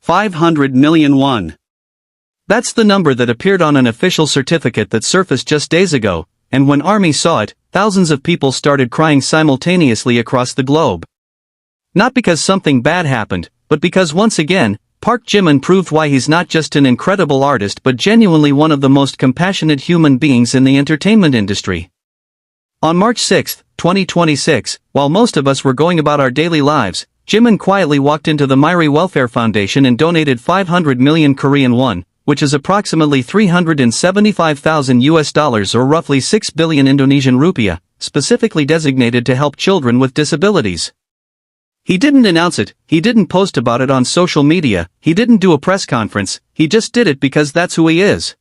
500 million won. That's the number that appeared on an official certificate that surfaced just days ago, and when ARMY saw it, thousands of people started crying simultaneously across the globe. Not because something bad happened, but because once again, ParkJimin proved why he's not just an incredible artist but genuinely one of the most compassionate human beings in the entertainment industry. On March 6, 2026, while most of us were going about our daily lives, Jimin quietly walked into the Myri Welfare Foundation and donated 500 million Korean won, which is approximately $375,000 or roughly 6 billion Indonesian rupiah, specifically designated to help children with disabilities. He didn't announce it, he didn't post about it on social media, he didn't do a press conference, he just did it because that's who he is.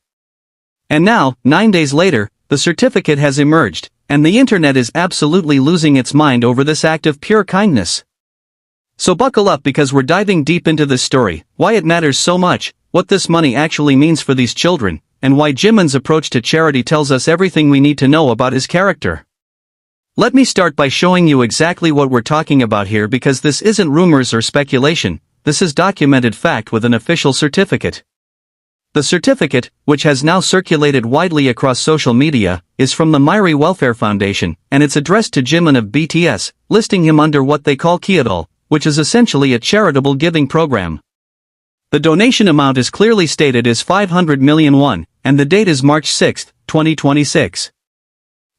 And now, 9 days later, the certificate has emerged, and the internet is absolutely losing its mind over this act of pure kindness. So buckle up because we're diving deep into this story, why it matters so much, what this money actually means for these children, and why Jimin's approach to charity tells us everything we need to know about his character. Let me start by showing you exactly what we're talking about here because this isn't rumors or speculation, this is documented fact with an official certificate. The certificate, which has now circulated widely across social media, is from the Myri Welfare Foundation, and it's addressed to Jimin of BTS, listing him under what they call Kiadol, which is essentially a charitable giving program. The donation amount is clearly stated as 500 million won, and the date is March 6, 2026.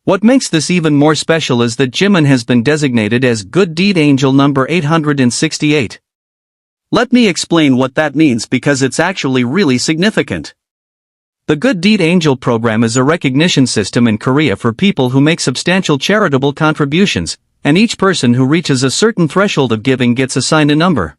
What makes this even more special is that Jimin has been designated as Good Deed Angel number 868. Let me explain what that means because it's actually really significant. The Good Deed Angel program is a recognition system in Korea for people who make substantial charitable contributions, and each person who reaches a certain threshold of giving gets assigned a number.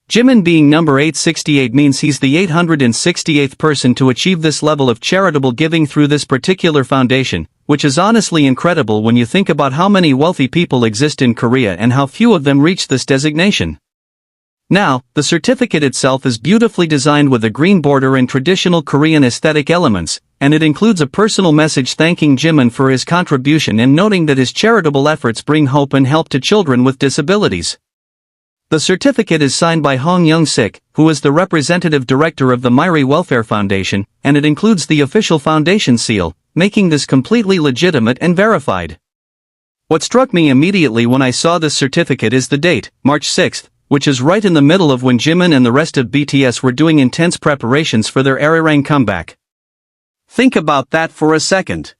Jimin being number 868 means he's the 868th person to achieve this level of charitable giving through this particular foundation, which is honestly incredible when you think about how many wealthy people exist in Korea and how few of them reach this designation. Now, the certificate itself is beautifully designed with a green border and traditional Korean aesthetic elements, and it includes a personal message thanking Jimin for his contribution and noting that his charitable efforts bring hope and help to children with disabilities. The certificate is signed by Hong Young-sik, who is the representative director of the Myri Welfare Foundation, and it includes the official foundation seal, making this completely legitimate and verified. What struck me immediately when I saw this certificate is the date, March 6, which is right in the middle of when Jimin and the rest of BTS were doing intense preparations for their Arirang comeback. Think about that for a second.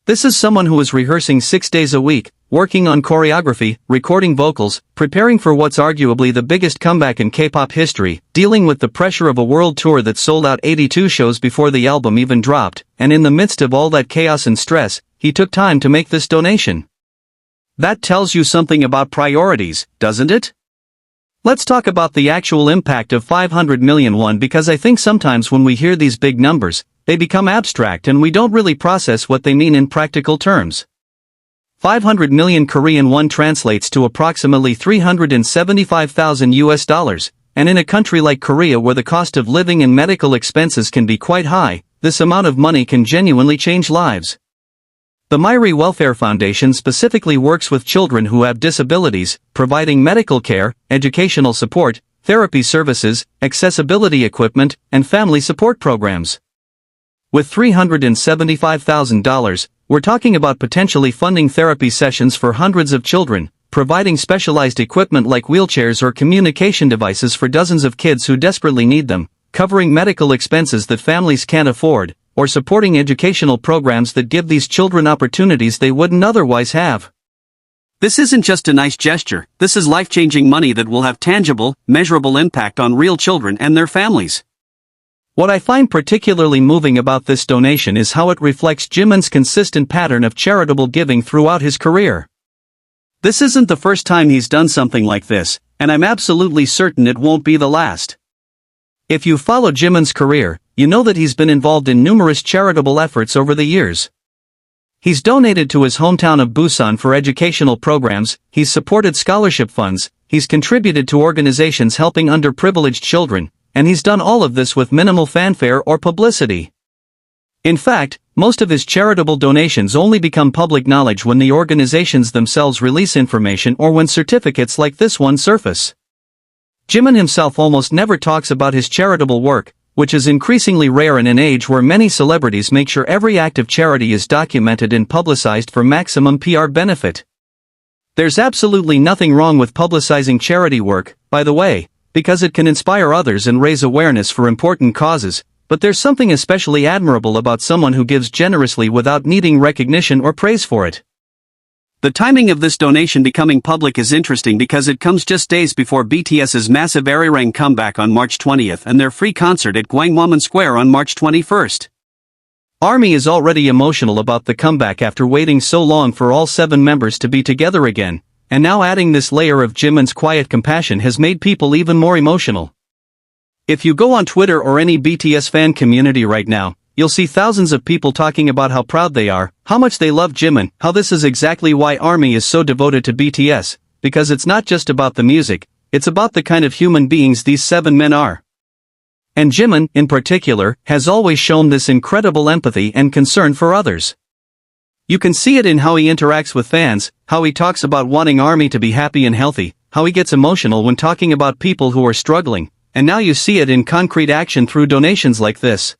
This is someone who is rehearsing 6 days a week, working on choreography, recording vocals, preparing for what's arguably the biggest comeback in K-pop history, dealing with the pressure of a world tour that sold out 82 shows before the album even dropped, and in the midst of all that chaos and stress, he took time to make this donation. That tells you something about priorities, doesn't it? Let's talk about the actual impact of 500 million won because I think sometimes when we hear these big numbers, they become abstract and we don't really process what they mean in practical terms. 500 million Korean won translates to approximately $375,000, and in a country like Korea where the cost of living and medical expenses can be quite high, this amount of money can genuinely change lives. The Myri Welfare Foundation specifically works with children who have disabilities, providing medical care, educational support, therapy services, accessibility equipment, and family support programs. With $375,000, we're talking about potentially funding therapy sessions for hundreds of children, providing specialized equipment like wheelchairs or communication devices for dozens of kids who desperately need them, covering medical expenses that families can't afford, or supporting educational programs that give these children opportunities they wouldn't otherwise have. This isn't just a nice gesture, this is life-changing money that will have tangible, measurable impact on real children and their families. What I find particularly moving about this donation is how it reflects Jimin's consistent pattern of charitable giving throughout his career. This isn't the first time he's done something like this, and I'm absolutely certain it won't be the last. If you follow Jimin's career, you know that he's been involved in numerous charitable efforts over the years. He's donated to his hometown of Busan for educational programs, he's supported scholarship funds, he's contributed to organizations helping underprivileged children, and he's done all of this with minimal fanfare or publicity. In fact, most of his charitable donations only become public knowledge when the organizations themselves release information or when certificates like this one surface. Jimin himself almost never talks about his charitable work, which is increasingly rare in an age where many celebrities make sure every act of charity is documented and publicized for maximum PR benefit. There's absolutely nothing wrong with publicizing charity work, by the way, because it can inspire others and raise awareness for important causes, but there's something especially admirable about someone who gives generously without needing recognition or praise for it. The timing of this donation becoming public is interesting because it comes just days before BTS's massive Arirang comeback on March 20th and their free concert at Gwanghwamun Square on March 21st. ARMY is already emotional about the comeback after waiting so long for all 7 members to be together again, and now adding this layer of Jimin's quiet compassion has made people even more emotional. If you go on Twitter or any BTS fan community right now, you'll see thousands of people talking about how proud they are, how much they love Jimin, how this is exactly why ARMY is so devoted to BTS, because it's not just about the music, it's about the kind of human beings these 7 men are. And Jimin, in particular, has always shown this incredible empathy and concern for others. You can see it in how he interacts with fans, how he talks about wanting ARMY to be happy and healthy, how he gets emotional when talking about people who are struggling, and now you see it in concrete action through donations like this.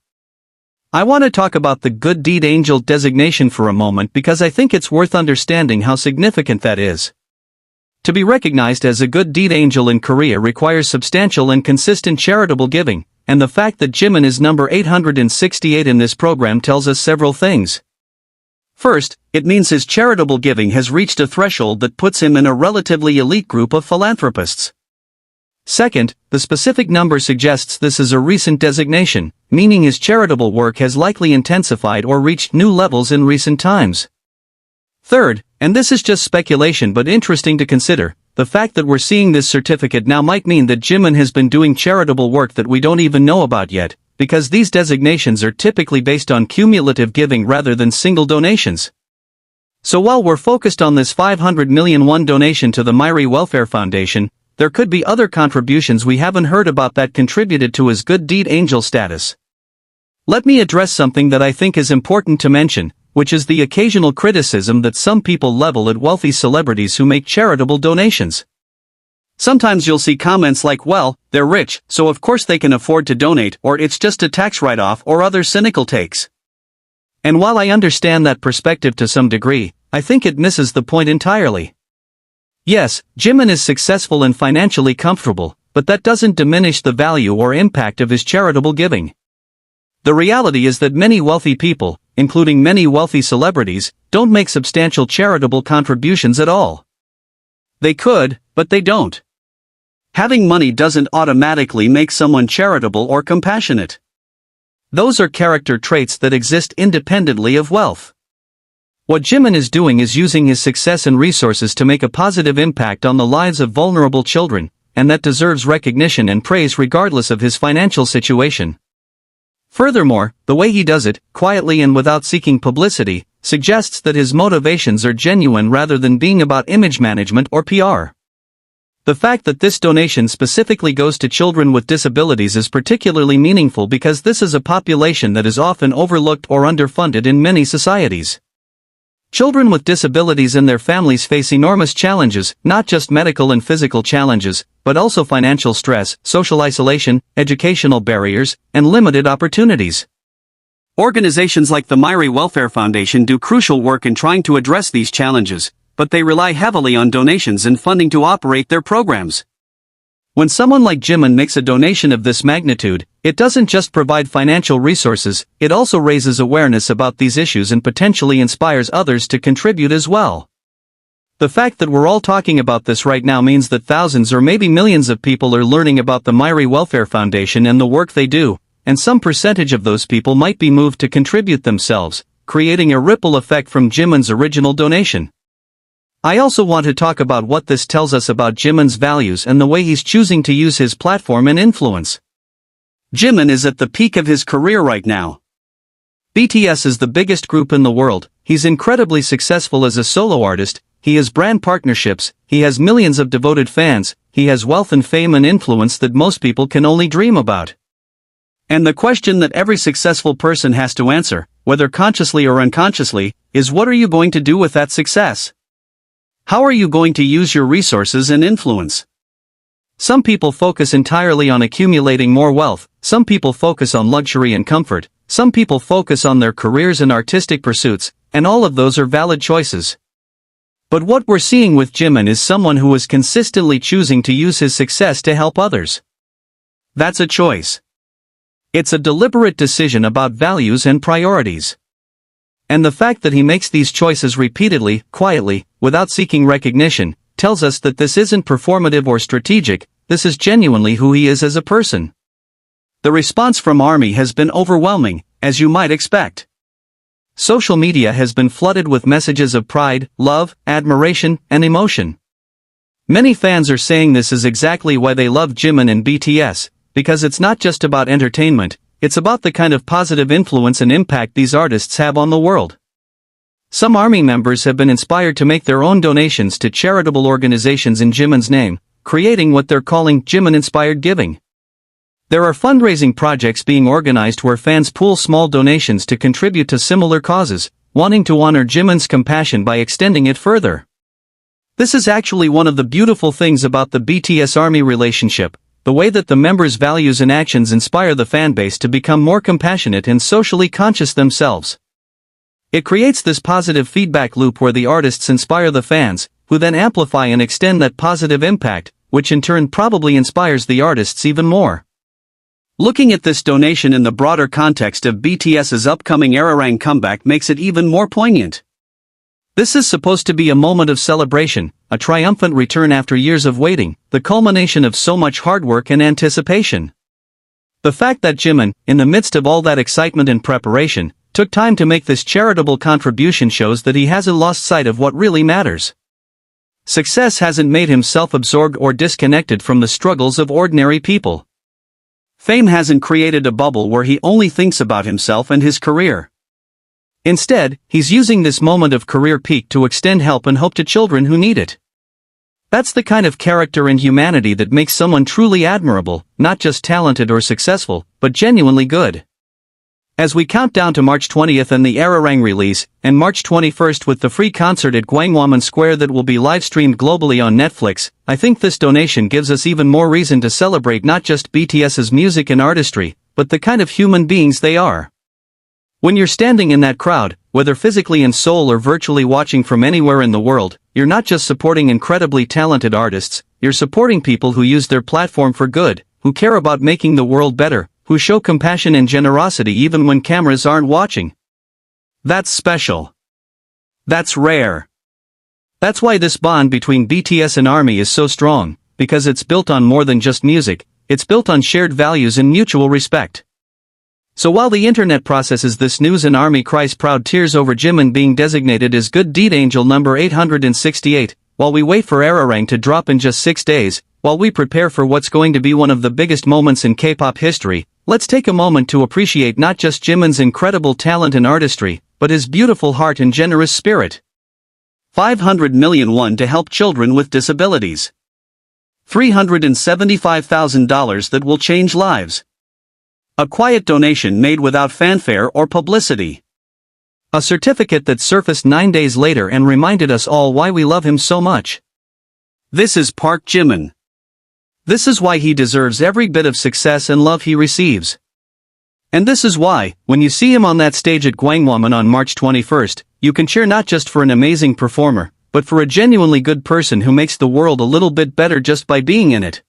I want to talk about the Good Deed Angel designation for a moment because I think it's worth understanding how significant that is. To be recognized as a Good Deed Angel in Korea requires substantial and consistent charitable giving, and the fact that Jimin is number 868 in this program tells us several things. First, it means his charitable giving has reached a threshold that puts him in a relatively elite group of philanthropists. Second, the specific number suggests this is a recent designation, meaning his charitable work has likely intensified or reached new levels in recent times. Third, and this is just speculation but interesting to consider, the fact that we're seeing this certificate now might mean that Jimin has been doing charitable work that we don't even know about yet, because these designations are typically based on cumulative giving rather than single donations. So while we're focused on this 500 million won donation to the Myri Welfare Foundation, there could be other contributions we haven't heard about that contributed to his Good Deed Angel status. Let me address something that I think is important to mention, which is the occasional criticism that some people level at wealthy celebrities who make charitable donations. Sometimes you'll see comments like, well, they're rich, so of course they can afford to donate, or it's just a tax write-off, or other cynical takes. And while I understand that perspective to some degree, I think it misses the point entirely. Yes, Jimin is successful and financially comfortable, but that doesn't diminish the value or impact of his charitable giving. The reality is that many wealthy people, including many wealthy celebrities, don't make substantial charitable contributions at all. They could, but they don't. Having money doesn't automatically make someone charitable or compassionate. Those are character traits that exist independently of wealth. What Jimin is doing is using his success and resources to make a positive impact on the lives of vulnerable children, and that deserves recognition and praise regardless of his financial situation. Furthermore, the way he does it, quietly and without seeking publicity, suggests that his motivations are genuine rather than being about image management or PR. The fact that this donation specifically goes to children with disabilities is particularly meaningful because this is a population that is often overlooked or underfunded in many societies. Children with disabilities and their families face enormous challenges, not just medical and physical challenges, but also financial stress, social isolation, educational barriers, and limited opportunities. Organizations like the Myri Welfare Foundation do crucial work in trying to address these challenges, but they rely heavily on donations and funding to operate their programs. When someone like Jimin makes a donation of this magnitude, it doesn't just provide financial resources, it also raises awareness about these issues and potentially inspires others to contribute as well. The fact that we're all talking about this right now means that thousands or maybe millions of people are learning about the Myri Welfare Foundation and the work they do, and some percentage of those people might be moved to contribute themselves, creating a ripple effect from Jimin's original donation. I also want to talk about what this tells us about Jimin's values and the way he's choosing to use his platform and influence. Jimin is at the peak of his career right now. BTS is the biggest group in the world, he's incredibly successful as a solo artist, he has brand partnerships, he has millions of devoted fans, he has wealth and fame and influence that most people can only dream about. And the question that every successful person has to answer, whether consciously or unconsciously, is what are you going to do with that success? How are you going to use your resources and influence? Some people focus entirely on accumulating more wealth, some people focus on luxury and comfort, some people focus on their careers and artistic pursuits, and all of those are valid choices. But what we're seeing with Jimin is someone who is consistently choosing to use his success to help others. That's a choice. It's a deliberate decision about values and priorities. And the fact that he makes these choices repeatedly, quietly, without seeking recognition, tells us that this isn't performative or strategic, this is genuinely who he is as a person. The response from ARMY has been overwhelming, as you might expect. Social media has been flooded with messages of pride, love, admiration, and emotion. Many fans are saying this is exactly why they love Jimin and BTS, because it's not just about entertainment, it's about the kind of positive influence and impact these artists have on the world. Some ARMY members have been inspired to make their own donations to charitable organizations in Jimin's name, creating what they're calling Jimin-inspired giving. There are fundraising projects being organized where fans pool small donations to contribute to similar causes, wanting to honor Jimin's compassion by extending it further. This is actually one of the beautiful things about the BTS-ARMY relationship, the way that the members' values and actions inspire the fanbase to become more compassionate and socially conscious themselves. It creates this positive feedback loop where the artists inspire the fans, who then amplify and extend that positive impact, which in turn probably inspires the artists even more. Looking at this donation in the broader context of BTS's upcoming Arirang comeback makes it even more poignant. This is supposed to be a moment of celebration, a triumphant return after years of waiting, the culmination of so much hard work and anticipation. The fact that Jimin, in the midst of all that excitement and preparation, took time to make this charitable contribution shows that he hasn't lost sight of what really matters. Success hasn't made him self-absorbed or disconnected from the struggles of ordinary people. Fame hasn't created a bubble where he only thinks about himself and his career. Instead, he's using this moment of career peak to extend help and hope to children who need it. That's the kind of character and humanity that makes someone truly admirable, not just talented or successful, but genuinely good. As we count down to March 20th and the Arirang release, and March 21st with the free concert at Gwanghwamun Square that will be live-streamed globally on Netflix, I think this donation gives us even more reason to celebrate not just BTS's music and artistry, but the kind of human beings they are. When you're standing in that crowd, whether physically in Seoul or virtually watching from anywhere in the world, you're not just supporting incredibly talented artists, you're supporting people who use their platform for good, who care about making the world better, who show compassion and generosity even when cameras aren't watching. That's special. That's rare. That's why this bond between BTS and ARMY is so strong, because it's built on more than just music, it's built on shared values and mutual respect. So while the internet processes this news and ARMY cries proud tears over Jimin being designated as Good Deed Angel number 868, while we wait for Arirang to drop in just 6 days, while we prepare for what's going to be one of the biggest moments in K-pop history, let's take a moment to appreciate not just Jimin's incredible talent and artistry, but his beautiful heart and generous spirit. 500 million won to help children with disabilities. $375,000 that will change lives. A quiet donation made without fanfare or publicity. A certificate that surfaced 9 days later and reminded us all why we love him so much. This is ParkJimin. This is why he deserves every bit of success and love he receives. And this is why, when you see him on that stage at Gwanghwamun on March 21st, you can cheer not just for an amazing performer, but for a genuinely good person who makes the world a little bit better just by being in it.